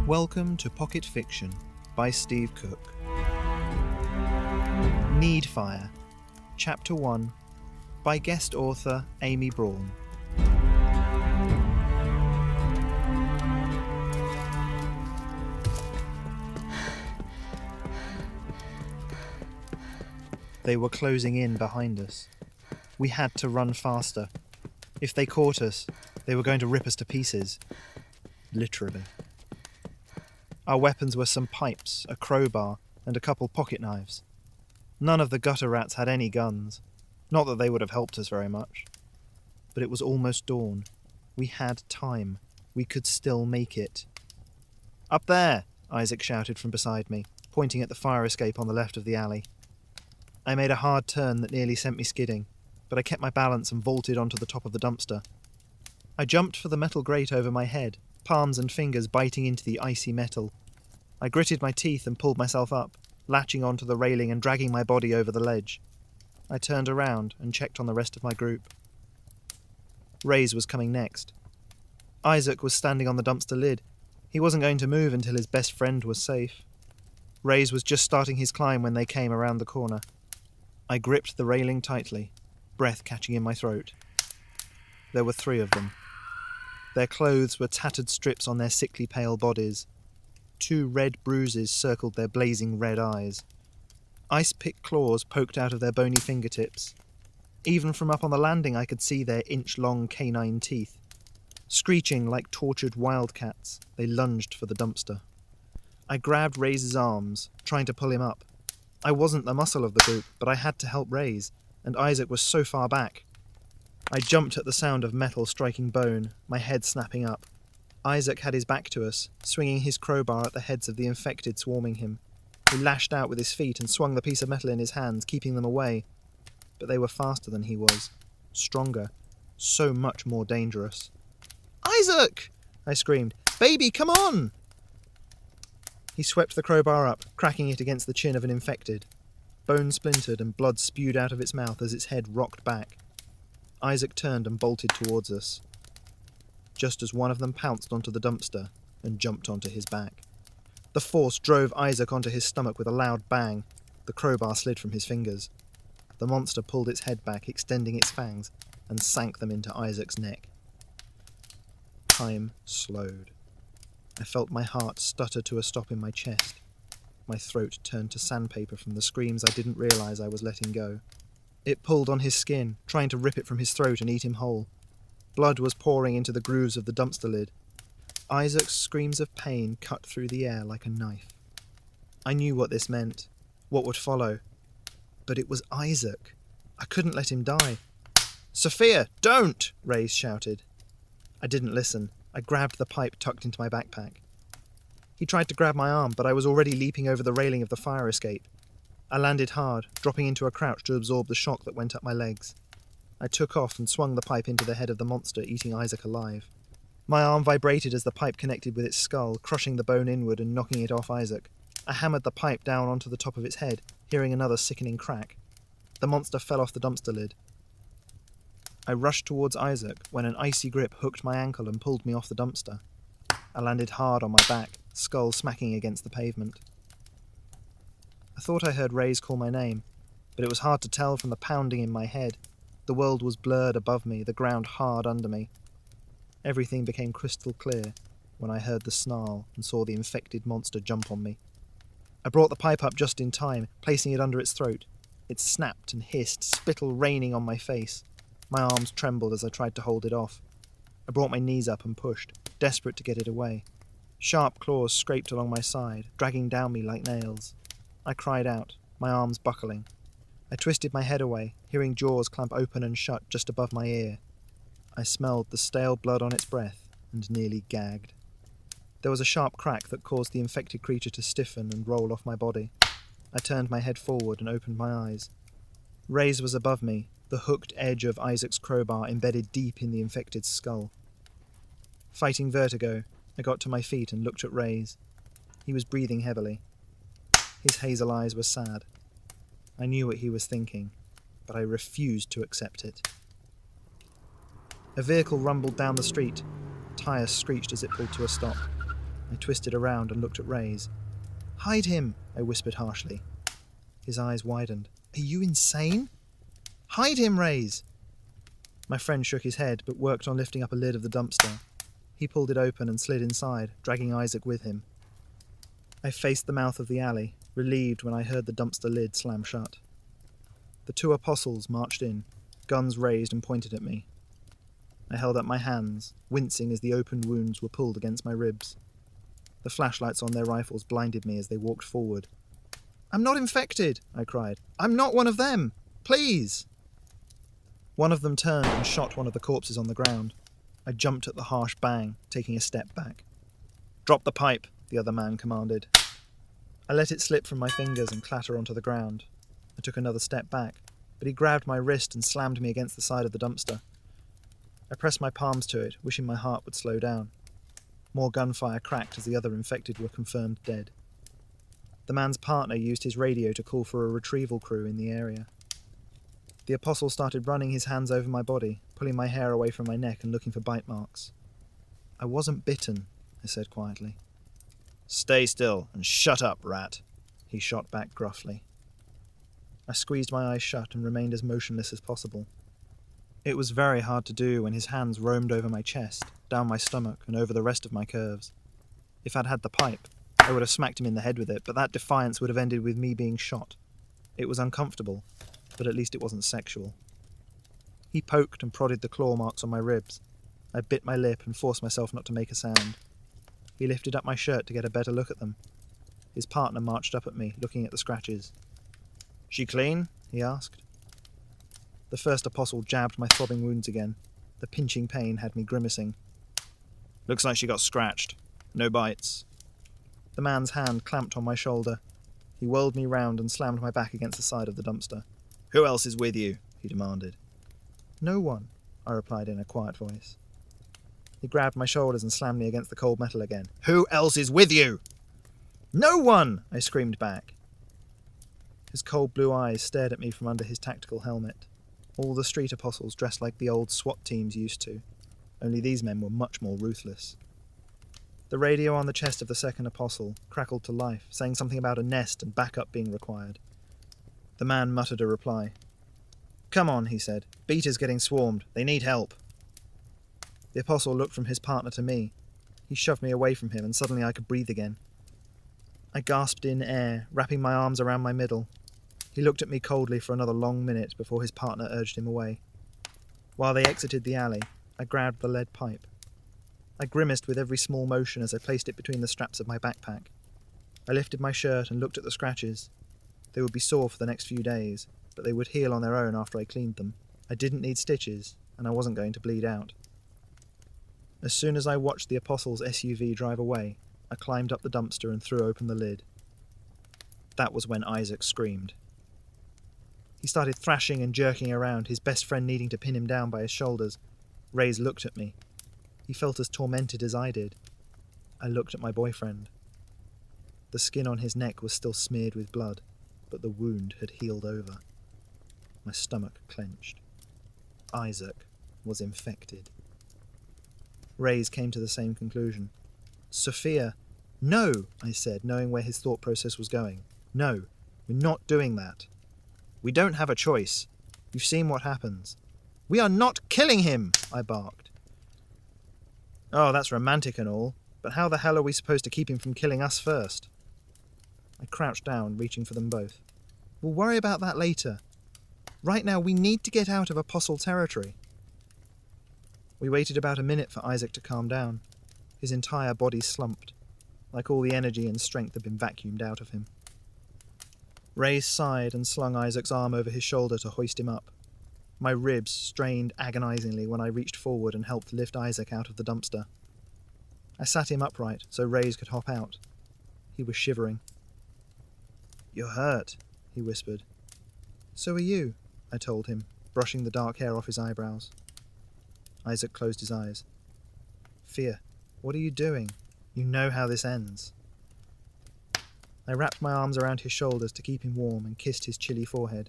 Welcome to Pocket Fiction by Steve Cook. NeedFire, Chapter 1, by guest author Amy Braun. They were closing in behind us. We had to run faster. If they caught us, they were going to rip us to pieces. Literally. Our weapons were some pipes, a crowbar, and a couple pocket knives. None of the gutter rats had any guns. Not that they would have helped us very much. But it was almost dawn. We had time. We could still make it. "Up there!" Isaac shouted from beside me, pointing at the fire escape on the left of the alley. I made a hard turn that nearly sent me skidding, but I kept my balance and vaulted onto the top of the dumpster. I jumped for the metal grate over my head, palms and fingers biting into the icy metal. I gritted my teeth and pulled myself up, latching onto the railing and dragging my body over the ledge. I turned around and checked on the rest of my group. Ray's was coming next. Isaac was standing on the dumpster lid. He wasn't going to move until his best friend was safe. Ray's was just starting his climb when they came around the corner. I gripped the railing tightly, breath catching in my throat. There were 3 of them. Their clothes were tattered strips on their sickly pale bodies. 2 red bruises circled their blazing red eyes. Ice-pick claws poked out of their bony fingertips. Even from up on the landing I could see their inch-long canine teeth. Screeching like tortured wildcats, they lunged for the dumpster. I grabbed Ray's arms, trying to pull him up. I wasn't the muscle of the group, but I had to help Ray's, and Isaac was so far back. I jumped at the sound of metal striking bone, my head snapping up. Isaac had his back to us, swinging his crowbar at the heads of the infected swarming him. He lashed out with his feet and swung the piece of metal in his hands, keeping them away. But they were faster than he was, stronger, so much more dangerous. "Isaac!" I screamed. "Baby, come on!" He swept the crowbar up, cracking it against the chin of an infected. Bone splintered and blood spewed out of its mouth as its head rocked back. Isaac turned and bolted towards us, just as one of them pounced onto the dumpster and jumped onto his back. The force drove Isaac onto his stomach with a loud bang. The crowbar slid from his fingers. The monster pulled its head back, extending its fangs, and sank them into Isaac's neck. Time slowed. I felt my heart stutter to a stop in my chest. My throat turned to sandpaper from the screams I didn't realise I was letting go. It pulled on his skin, trying to rip it from his throat and eat him whole. Blood was pouring into the grooves of the dumpster lid. Isaac's screams of pain cut through the air like a knife. I knew what this meant, what would follow. But it was Isaac. I couldn't let him die. "Sophia, don't!" Ray shouted. I didn't listen. I grabbed the pipe tucked into my backpack. He tried to grab my arm, but I was already leaping over the railing of the fire escape. I landed hard, dropping into a crouch to absorb the shock that went up my legs. I took off and swung the pipe into the head of the monster, eating Isaac alive. My arm vibrated as the pipe connected with its skull, crushing the bone inward and knocking it off Isaac. I hammered the pipe down onto the top of its head, hearing another sickening crack. The monster fell off the dumpster lid. I rushed towards Isaac when an icy grip hooked my ankle and pulled me off the dumpster. I landed hard on my back, skull smacking against the pavement. I thought I heard Ray's call my name, but it was hard to tell from the pounding in my head. The world was blurred above me, the ground hard under me. Everything became crystal clear when I heard the snarl and saw the infected monster jump on me. I brought the pipe up just in time, placing it under its throat. It snapped and hissed, spittle raining on my face. My arms trembled as I tried to hold it off. I brought my knees up and pushed, desperate to get it away. Sharp claws scraped along my side, dragging down me like nails. I cried out, my arms buckling. I twisted my head away, hearing jaws clamp open and shut just above my ear. I smelled the stale blood on its breath and nearly gagged. There was a sharp crack that caused the infected creature to stiffen and roll off my body. I turned my head forward and opened my eyes. Ray's was above me, the hooked edge of Isaac's crowbar embedded deep in the infected skull. Fighting vertigo, I got to my feet and looked at Ray's. He was breathing heavily. His hazel eyes were sad. I knew what he was thinking, but I refused to accept it. A vehicle rumbled down the street. Tires screeched as it pulled to a stop. I twisted around and looked at Reyes. "Hide him," I whispered harshly. His eyes widened. "Are you insane?" "Hide him, Reyes!" My friend shook his head, but worked on lifting up a lid of the dumpster. He pulled it open and slid inside, dragging Isaac with him. I faced the mouth of the alley, relieved when I heard the dumpster lid slam shut. The two apostles marched in, guns raised and pointed at me. I held up my hands, wincing as the opened wounds were pulled against my ribs. The flashlights on their rifles blinded me as they walked forward. "I'm not infected," I cried. "I'm not one of them! Please!" One of them turned and shot one of the corpses on the ground. I jumped at the harsh bang, taking a step back. "Drop the pipe," the other man commanded. I let it slip from my fingers and clatter onto the ground. I took another step back, but he grabbed my wrist and slammed me against the side of the dumpster. I pressed my palms to it, wishing my heart would slow down. More gunfire cracked as the other infected were confirmed dead. The man's partner used his radio to call for a retrieval crew in the area. The apostle started running his hands over my body, pulling my hair away from my neck and looking for bite marks. "I wasn't bitten," I said quietly. "Stay still and shut up, rat," he shot back gruffly. I squeezed my eyes shut and remained as motionless as possible. It was very hard to do when his hands roamed over my chest, down my stomach, and over the rest of my curves. If I'd had the pipe, I would have smacked him in the head with it, but that defiance would have ended with me being shot. It was uncomfortable, but at least it wasn't sexual. He poked and prodded the claw marks on my ribs. I bit my lip and forced myself not to make a sound. He lifted up my shirt to get a better look at them. His partner marched up at me, looking at the scratches. "She clean?" he asked. The first apostle jabbed my throbbing wounds again. The pinching pain had me grimacing. "Looks like she got scratched. No bites." The man's hand clamped on my shoulder. He whirled me round and slammed my back against the side of the dumpster. "Who else is with you?" he demanded. "No one," I replied in a quiet voice. He grabbed my shoulders and slammed me against the cold metal again. "Who else is with you?" "No one!" I screamed back. His cold blue eyes stared at me from under his tactical helmet. All the street apostles dressed like the old SWAT teams used to, only these men were much more ruthless. The radio on the chest of the second apostle crackled to life, saying something about a nest and backup being required. The man muttered a reply. "Come on," he said. "Beta's getting swarmed. They need help." The apostle looked from his partner to me. He shoved me away from him, and suddenly I could breathe again. I gasped in air, wrapping my arms around my middle. He looked at me coldly for another long minute before his partner urged him away. While they exited the alley, I grabbed the lead pipe. I grimaced with every small motion as I placed it between the straps of my backpack. I lifted my shirt and looked at the scratches. They would be sore for the next few days, but they would heal on their own after I cleaned them. I didn't need stitches, and I wasn't going to bleed out. As soon as I watched the apostle's SUV drive away, I climbed up the dumpster and threw open the lid. That was when Isaac screamed. He started thrashing and jerking around, his best friend needing to pin him down by his shoulders. Reyes looked at me. He felt as tormented as I did. I looked at my boyfriend. The skin on his neck was still smeared with blood, but the wound had healed over. My stomach clenched. Isaac was infected. Reyes came to the same conclusion. "Sophia." "No," I said, knowing where his thought process was going. "No, we're not doing that. We don't have a choice. You've seen what happens." "We are not killing him," I barked. "Oh, that's romantic and all, but how the hell are we supposed to keep him from killing us first?" I crouched down, reaching for them both. "We'll worry about that later. Right now, we need to get out of Apostle territory." We waited about a minute for Isaac to calm down. His entire body slumped, like all the energy and strength had been vacuumed out of him. Reyes sighed and slung Isaac's arm over his shoulder to hoist him up. My ribs strained agonizingly when I reached forward and helped lift Isaac out of the dumpster. I sat him upright so Reyes could hop out. He was shivering. "You're hurt," he whispered. "So are you," I told him, brushing the dark hair off his eyebrows. Isaac closed his eyes. "Fia, what are you doing? You know how this ends." I wrapped my arms around his shoulders to keep him warm and kissed his chilly forehead.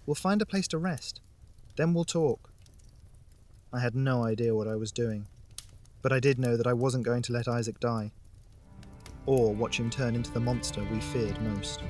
"We'll find a place to rest. Then we'll talk." I had no idea what I was doing, but I did know that I wasn't going to let Isaac die. or watch him turn into the monster we feared most.